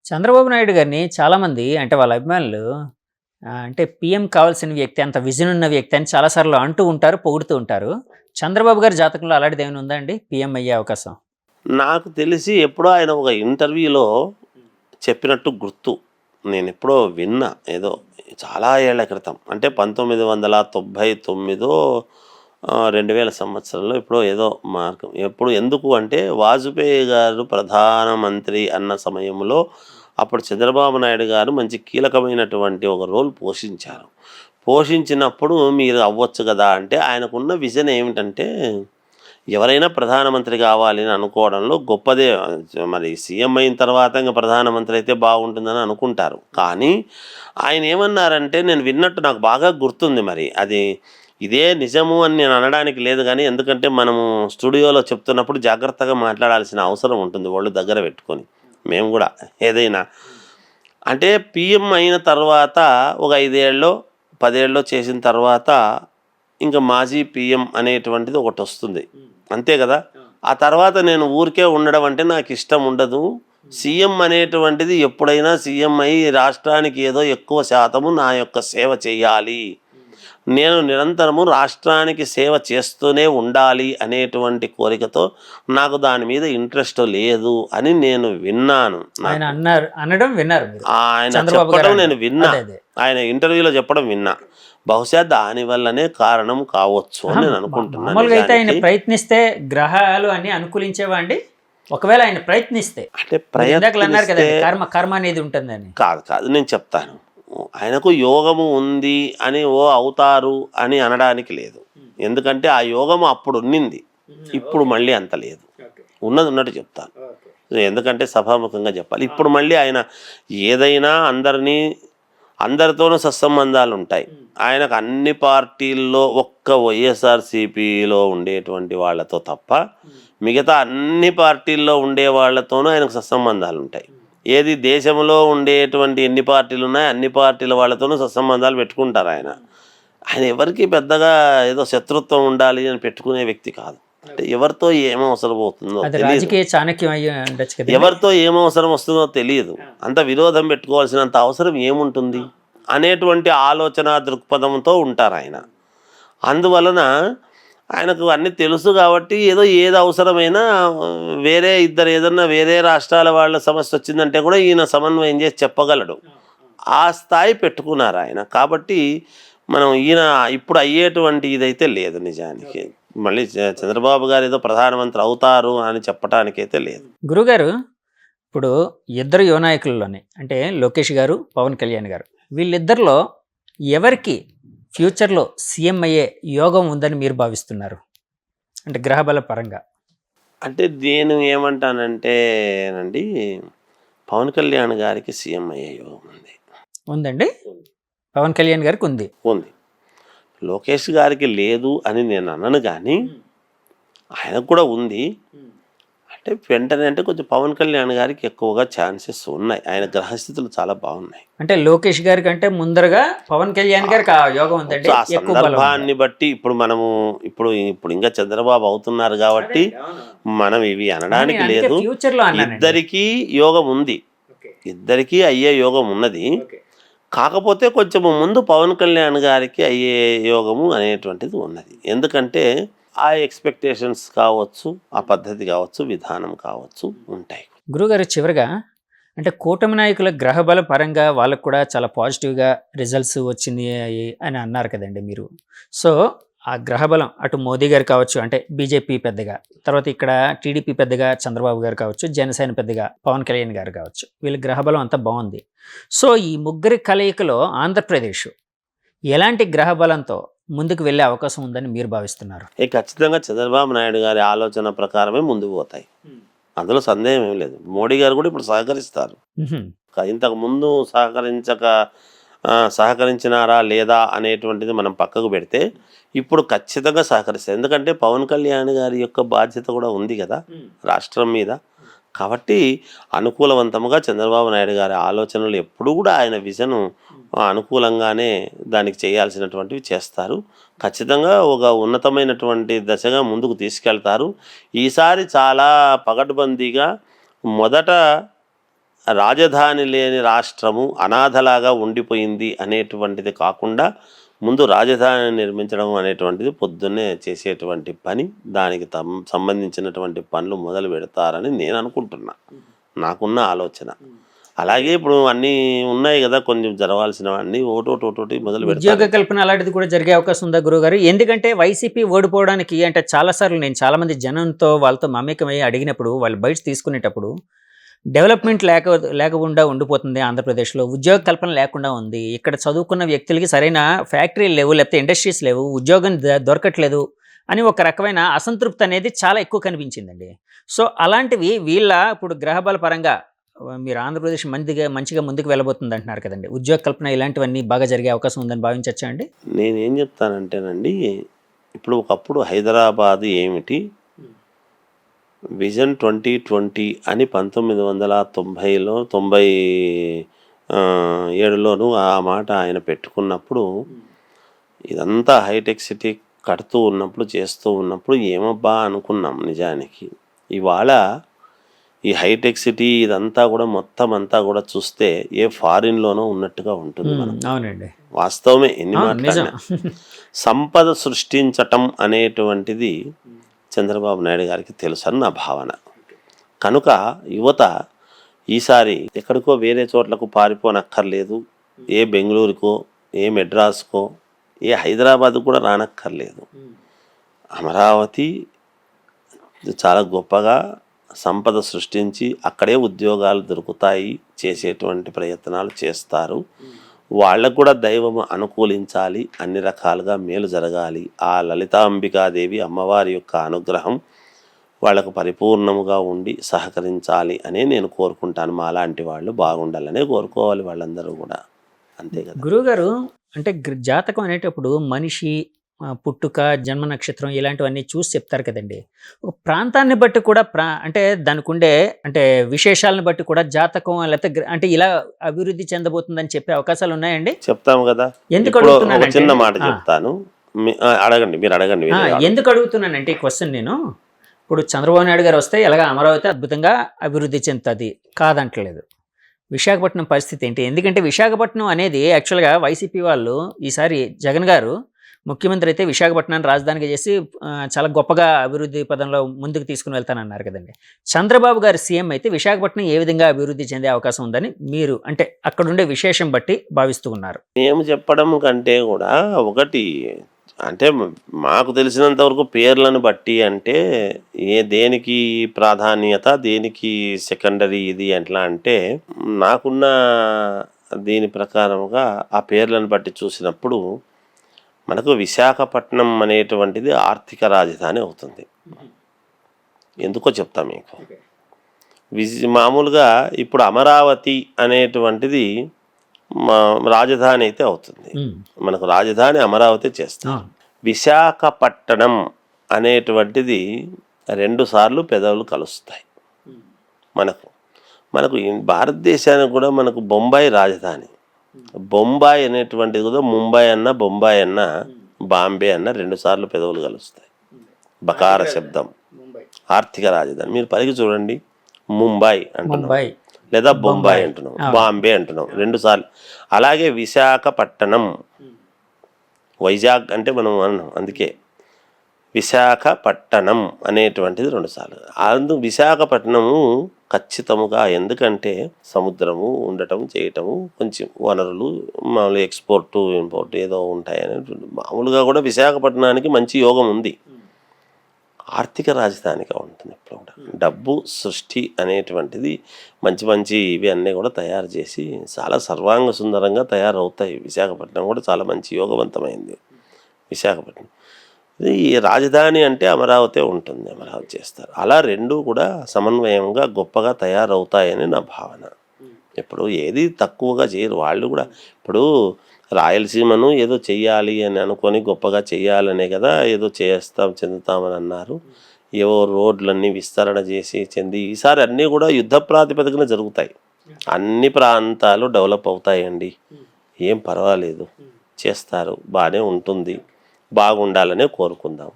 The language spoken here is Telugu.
చంద్రబాబు నాయుడు గారిని చాలామంది అంటే వాళ్ళ అభిమానులు అంటే పీఎం కావాల్సిన వ్యక్తి, అంత విజన్ ఉన్న వ్యక్తి అని చాలాసార్లు అంటూ ఉంటారు, పొగుడుతూ ఉంటారు. చంద్రబాబు గారి జాతకంలో అలాంటిది ఏమైనా ఉందా అండి? పీఎం అయ్యే అవకాశం? నాకు తెలిసి ఎప్పుడో ఆయన ఒక ఇంటర్వ్యూలో చెప్పినట్టు గుర్తు. నేనెప్పుడో విన్నా ఏదో చాలా ఏళ్ల క్రితం. అంటే 1999 2000 సంవత్సరంలో ఎప్పుడో ఏదో మార్గం. ఎందుకు అంటే వాజ్పేయి గారు ప్రధానమంత్రి అన్న సమయంలో అప్పుడు చంద్రబాబు నాయుడు గారు మంచి కీలకమైనటువంటి ఒక రోల్ పోషించారు. పోషించినప్పుడు మీరు అవ్వచ్చు కదా అంటే ఆయనకున్న విజన్ ఏమిటంటే ఎవరైనా ప్రధానమంత్రి కావాలి అని అనుకోవడంలో గొప్పదే. మరి సీఎం అయిన తర్వాత ఇంకా ప్రధానమంత్రి అయితే బాగుంటుందని అనుకుంటారు. కానీ ఆయన ఏమన్నారంటే నేను విన్నట్టు నాకు బాగా గుర్తుంది. మరి అది ఇదే నిజము అని నేను అనడానికి లేదు, కానీ ఎందుకంటే మనము స్టూడియోలో చెప్తున్నప్పుడు జాగ్రత్తగా మాట్లాడాల్సిన అవసరం ఉంటుంది ఒళ్ళు దగ్గర పెట్టుకొని. మేము కూడా ఏదైనా అంటే పీఎం అయిన తర్వాత ఒక 5 ఏళ్ళో 10 ఏళ్ళో చేసిన తర్వాత ఇంకా మాజీ పీఎం అనేటువంటిది ఒకటి వస్తుంది, అంతే కదా. ఆ తర్వాత నేను ఊరికే ఉండడం అంటే నాకు ఇష్టం ఉండదు. సీఎం అనేటువంటిది ఎప్పుడైనా సీఎం అయ్యి రాష్ట్రానికి ఏదో ఎక్కువ శాతము నా యొక్క సేవ చేయాలి, నేను నిరంతరము రాష్ట్రానికి సేవ చేస్తూనే ఉండాలి అనేటువంటి కోరికతో నాకు దాని మీద ఇంట్రెస్ట్ లేదు అని నేను విన్నాను. ఆయన అనడం విన్నారు మీరు? ఆయన చంద్రబాబు చెప్పడం గారు నేను విన్నా, అదే అదే. ఆయన ఇంటర్వ్యూలో చెప్పడం విన్నా. బహుశా దానివల్లనే కారణం కావచ్చు అని నేను అనుకుంటున్నాను. మామూలుగా అయితే ఆయన ప్రయత్నిస్తే గ్రహాలు అన్ని అనుకూలించేవా అండి? ఒకవేళ ఆయన ప్రయత్నిస్తే అంటే ఇందాకలు అన్నారు ప్రయత్నిస్తే కదండి, కర్మ కర్మ అనేది ఉంటుందని. కాదు నేను చెప్తాను. ఆయనకు యోగము ఉంది అని అవుతారు అని అనడానికి లేదు. ఎందుకంటే ఆ యోగము అప్పుడు ఉన్నింది, ఇప్పుడు మళ్ళీ అంత లేదు. ఉన్నది ఉన్నట్టు చెప్తాను, ఎందుకంటే సభాముఖంగా చెప్పాలి. ఇప్పుడు మళ్ళీ ఆయన ఏదైనా అందరితోనూ సత్సంబంధాలు ఉంటాయి. ఆయనకు అన్ని పార్టీల్లో ఒక్క వైఎస్ఆర్సీపీలో ఉండేటువంటి వాళ్ళతో తప్ప మిగతా అన్ని పార్టీల్లో ఉండే వాళ్ళతోనూ ఆయనకు సత్సంబంధాలు ఉంటాయి. ఏది దేశంలో ఉండేటువంటి ఎన్ని పార్టీలు ఉన్నాయో అన్ని పార్టీల వాళ్ళతోనూ సత్సంబంధాలు పెట్టుకుంటారు. ఆయన ఎవరికి పెద్దగా ఏదో శత్రుత్వం ఉండాలి అని పెట్టుకునే వ్యక్తి కాదు. అంటే ఎవరితో ఏమవసరం అవుతుందో తెలియదు, ఎవరితో ఏమవసరం వస్తుందో తెలియదు. అంత విరోధం పెట్టుకోవాల్సినంత అవసరం ఏముంటుంది అనేటువంటి ఆలోచన దృక్పథంతో ఉంటారు ఆయన. అందువలన ఆయనకు అన్నీ తెలుసు కాబట్టి ఏది అవసరమైనా ఏదన్నా వేరే రాష్ట్రాల వాళ్ళ సమస్య వచ్చిందంటే కూడా ఈయన సమన్వయం చేసి చెప్పగలడు. ఆ స్థాయి పెట్టుకున్నారు ఆయన. కాబట్టి మనం ఈయన ఇప్పుడు అయ్యేటువంటి ఇదైతే లేదు నిజానికి. మళ్ళీ చంద్రబాబు గారు ఏదో ప్రధానమంత్రి అవుతారు అని చెప్పడానికైతే లేదు. గురుగారు, ఇప్పుడు ఇద్దరు యువ నాయకుల్లోనే అంటే లోకేష్ గారు, పవన్ కళ్యాణ్ గారు, వీళ్ళిద్దరిలో ఎవరికి ఫ్యూచర్లో సీఎం అయ్యే యోగం ఉందని మీరు భావిస్తున్నారు అంటే గ్రహబల పరంగా? అంటే నేను ఏమంటానంటే అండి, పవన్ కళ్యాణ్ గారికి సీఎం అయ్యే యోగం ఉందండి. పవన్ కళ్యాణ్ గారికి ఉంది. లోకేష్ గారికి లేదు అని నేను అనను, కానీ ఆయనకు కూడా ఉంది. అంటే వెంటనే అంటే కొంచెం పవన్ కళ్యాణ్ గారికి ఎక్కువగా ఛాన్సెస్ ఉన్నాయి. ఆయన గ్రహస్థితులు చాలా బాగున్నాయి. అంటే లోకేష్ గారి కంటే ముందరగా పవన్ కళ్యాణ్ గారికి ఆ యోగం ఉందండి. ఆ సందర్భాన్ని బట్టి ఇప్పుడు ఇంకా చంద్రబాబు అవుతున్నారు కాబట్టి మనం ఇవి అనడానికి లేదు. ఇద్దరికీ యోగం ఉంది, ఇద్దరికీ అయ్యే యోగం ఉన్నది. కాకపోతే కొంచెం ముందు పవన్ కళ్యాణ్ గారికి అయ్యే యోగము అనేటువంటిది ఉన్నది. ఎందుకంటే ఆ ఎక్స్పెక్టేషన్స్ కావచ్చు, ఆ పద్ధతి కావచ్చు, విధానం కావచ్చు ఉంటాయి. గురుగారు, చివరిగా అంటే కూటమి నాయకుల గ్రహబల పరంగా వాళ్ళకు కూడా చాలా పాజిటివ్గా రిజల్ట్స్ వచ్చింది అని అన్నారు కదండి మీరు. సో ఆ గ్రహబలం అటు మోదీ గారు కావచ్చు, అంటే బీజేపీ పెద్దగా, తర్వాత ఇక్కడ టీడీపీ పెద్దగా చంద్రబాబు గారు కావచ్చు, జనసేన పెద్దగా పవన్ కళ్యాణ్ గారు కావచ్చు, వీళ్ళ గ్రహబలం అంతా బాగుంది. సో ఈ ముగ్గురి కలయికలో ఆంధ్రప్రదేశ్ ఎలాంటి గ్రహబలంతో ముందుకు వెళ్ళే అవకాశం ఉందని మీరు భావిస్తున్నారు? ఖచ్చితంగా చంద్రబాబు నాయుడు గారి ఆలోచన ప్రకారమే ముందుకు పోతాయి, అందులో సందేహం ఏం లేదు. మోడీ గారు కూడా ఇప్పుడు సహకరిస్తారు. ఇంతకు ముందు సహకరించినారా లేదా అనేటువంటిది మనం పక్కకు పెడితే ఇప్పుడు ఖచ్చితంగా సహకరిస్తారు. ఎందుకంటే పవన్ కళ్యాణ్ గారి యొక్క బాధ్యత కూడా ఉంది కదా రాష్ట్రం మీద. కాబట్టి అనుకూలవంతంగా చంద్రబాబు నాయుడు గారి ఆలోచనలు ఎప్పుడు కూడా ఆయన విజను అనుకూలంగానే దానికి చేయాల్సినటువంటివి చేస్తారు. ఖచ్చితంగా ఒక ఉన్నతమైనటువంటి దశగా ముందుకు తీసుకెళ్తారు. ఈసారి చాలా పకడ్బందీగా మొదట రాజధాని లేని రాష్ట్రము అనాథలాగా ఉండిపోయింది అనేటువంటిది కాకుండా ముందు రాజధాని నిర్మించడం అనేటువంటిది పొద్దున్నే చేసేటువంటి పని, దానికి సంబంధించినటువంటి పనులు మొదలు పెడతారని నేను అనుకుంటున్నా, నాకున్న ఆలోచన. అలాగే ఇప్పుడు అన్నీ ఉన్నాయి కదా, కొంచెం జరగాల్సినవన్నీ ఒకటోటి మొదలు ఉద్యోగ పెడతారు. కల్పన అలాంటిది కూడా జరిగే అవకాశం ఉందా గురుగారు? ఎందుకంటే వైసీపీ ఓడిపోవడానికి అంటే చాలాసార్లు నేను చాలామంది జనంతో వాళ్ళతో మమేకమై అడిగినప్పుడు వాళ్ళు బయట తీసుకునేటప్పుడు డెవలప్మెంట్ లేకుండా ఉండిపోతుంది ఆంధ్రప్రదేశ్లో, ఉద్యోగ కల్పన లేకుండా ఉంది, ఇక్కడ చదువుకున్న వ్యక్తులకి సరైన ఫ్యాక్టరీలు లేవు, లేకపోతే ఇండస్ట్రీస్ లేవు, ఉద్యోగం దొరకట్లేదు అని ఒక రకమైన అసంతృప్తి అనేది చాలా ఎక్కువ కనిపించిందండి. సో అలాంటివి వీళ్ళ ఇప్పుడు గ్రహబల పరంగా మీరు ఆంధ్రప్రదేశ్ మంచిగా ముందుకు వెళ్ళబోతుంది అంటున్నారు కదండి, ఉద్యోగ కల్పన ఇలాంటివన్నీ బాగా జరిగే అవకాశం ఉందని భావించవచ్చా అండి? నేనేం చెప్తానంటేనండి, ఇప్పుడు ఒకప్పుడు హైదరాబాద్ ఏమిటి, విజన్ 2020 అని 1990లో 97లోను ఆ మాట ఆయన పెట్టుకున్నప్పుడు, ఇదంతా హైటెక్ సిటీ కడుతూ ఉన్నప్పుడు చేస్తూ ఉన్నప్పుడు ఏమబ్బా అనుకున్నాం. నిజానికి ఇవాళ ఈ హైటెక్ సిటీ ఇదంతా కూడా మొత్తం అంతా కూడా చూస్తే ఏ ఫారిన్లోనో ఉన్నట్టుగా ఉంటుంది. మనం అవునండి, వాస్తవమే, ఎన్ని అవును, నిజం. మాట్లాడినా. సంపద సృష్టించటం అనేటువంటిది చంద్రబాబు నాయుడు గారికి తెలుసు అని నా భావన. కనుక యువత ఈసారి ఎక్కడికో వేరే చోట్లకు పారిపోనక్కర్లేదు, ఏ బెంగళూరుకో, ఏ మెడ్రాస్కో, ఏ హైదరాబాద్ కూడా రానక్కర్లేదు. అమరావతి చాలా గొప్పగా సంపద సృష్టించి అక్కడే ఉద్యోగాలు దొరుకుతాయి చేసేటువంటి ప్రయత్నాలు చేస్తారు. వాళ్ళకు కూడా దైవం అనుకూలించాలి, అన్ని రకాలుగా మేలు జరగాలి, ఆ లలితాంబికాదేవి అమ్మవారి యొక్క అనుగ్రహం వాళ్ళకు పరిపూర్ణముగా ఉండి సహకరించాలి అనే నేను కోరుకుంటాను. మా లాంటి వాళ్ళు బాగుండాలనే కోరుకోవాలి వాళ్ళందరూ కూడా, అంతే కదా. గురువుగారు, అంటే జాతకం అనేటప్పుడు మనిషి పుట్టుక, జన్మ నక్షత్రం ఇలాంటివన్నీ చూసి చెప్తారు కదండి. ఒక ప్రాంతాన్ని బట్టి కూడా అంటే దానికి ఉండే అంటే విశేషాలను బట్టి కూడా జాతకం లేకపోతే అంటే ఇలా అభివృద్ధి చెందబోతుందని చెప్పే అవకాశాలు ఉన్నాయండి? చెప్తాము కదా. ఎందుకు ఇప్పుడు ఒక అడుగుతున్నానంటే చిన్న మాట చెప్తాను, అడగండి, మీరు అడగండి. ఎందుకు అడుగుతున్నానంటే ఈ క్వశ్చన్ నేను, ఇప్పుడు చంద్రబాబు నాయుడు గారు వస్తే ఎలాగ అమరావతి అద్భుతంగా అభివృద్ధి చెందుతుంది, కాదంటలేదు. విశాఖపట్నం పరిస్థితి ఏంటి? ఎందుకంటే విశాఖపట్నం అనేది యాక్చువల్గా వైసీపీ వాళ్ళు ఈసారి జగన్ గారు ముఖ్యమంత్రి అయితే విశాఖపట్నాన్ని రాజధానిగా చేసి చాలా గొప్పగా అభివృద్ధి పదంలో ముందుకు తీసుకుని వెళ్తానన్నారు కదండి. చంద్రబాబు గారు సీఎం అయితే విశాఖపట్నం ఏ విధంగా అభివృద్ధి చెందే అవకాశం ఉందని మీరు అంటే అక్కడుండే విశేషం బట్టి భావిస్తూ ఉన్నారు? మేము చెప్పడం కంటే కూడా ఒకటి అంటే మాకు తెలిసినంత వరకు పేర్లను బట్టి అంటే దేనికి ప్రాధాన్యత, దేనికి సెకండరీ, ఇది ఎట్లా అంటే నాకున్న దీని ప్రకారంగా ఆ పేర్లను బట్టి చూసినప్పుడు మనకు విశాఖపట్నం అనేటువంటిది ఆర్థిక రాజధాని అవుతుంది. ఎందుకో చెప్తా మీకు. మామూలుగా ఇప్పుడు అమరావతి అనేటువంటిది రాజధాని అయితే అవుతుంది, మనకు రాజధాని అమరావతి చేస్తాం. విశాఖపట్నం అనేటువంటిది 2 సార్లు పెదవులు కలుస్తాయి. మనకు భారతదేశానికి కూడా మనకు బొంబాయి రాజధాని. బొంబాయి అనేటువంటిది కూడా ముంబై అన్న, బొంబాయి అన్న, బాంబే అన్న 2 సార్లు పెదవులు కలుస్తాయి. బకార శబ్దం, ఆర్థిక రాజధాని. మీరు పైకి చూడండి, ముంబై అంటున్నాం, లేదా బొంబాయి అంటున్నాం, బాంబే అంటున్నాం 2 సార్లు. అలాగే విశాఖపట్నం, వైజాగ్ అంటే మనం అన్నాం, అందుకే విశాఖపట్నం అనేటువంటిది 2 సార్లు. విశాఖపట్నము ఖచ్చితముగా, ఎందుకంటే సముద్రము ఉండటం చేయటము, కొంచెం వనరులు, మామూలు ఎక్స్పోర్టు ఇంపోర్ట్ ఏదో ఉంటాయని మామూలుగా కూడా విశాఖపట్నానికి మంచి యోగం ఉంది. ఆర్థిక రాజధానిగా ఉంటుంది. ఇప్పుడు కూడా డబ్బు సృష్టి అనేటువంటిది మంచి ఇవి అన్నీ కూడా తయారు చేసి చాలా సర్వాంగ సుందరంగా తయారవుతాయి. విశాఖపట్నం కూడా చాలా మంచి యోగవంతమైంది విశాఖపట్నం. ఈ రాజధాని అంటే అమరావతి ఉంటుంది, అమరావతి చేస్తారు. అలా 2 కూడా సమన్వయంగా గొప్పగా తయారవుతాయని నా భావన. ఇప్పుడు ఏది తక్కువగా చేయరు వాళ్ళు కూడా. ఇప్పుడు రాయలసీమను ఏదో చెయ్యాలి అని అనుకొని గొప్పగా చెయ్యాలనే కదా ఏదో చెందుతామని అన్నారు. ఏవో రోడ్లన్నీ విస్తరణ చేసి ఈసారి అన్నీ కూడా యుద్ధ ప్రాతిపదికన జరుగుతాయి. అన్ని ప్రాంతాలు డెవలప్ అవుతాయండి, ఏం పర్వాలేదు, చేస్తారు, బాగానే ఉంటుంది, బాగుండాలనే కోరుకుందాం.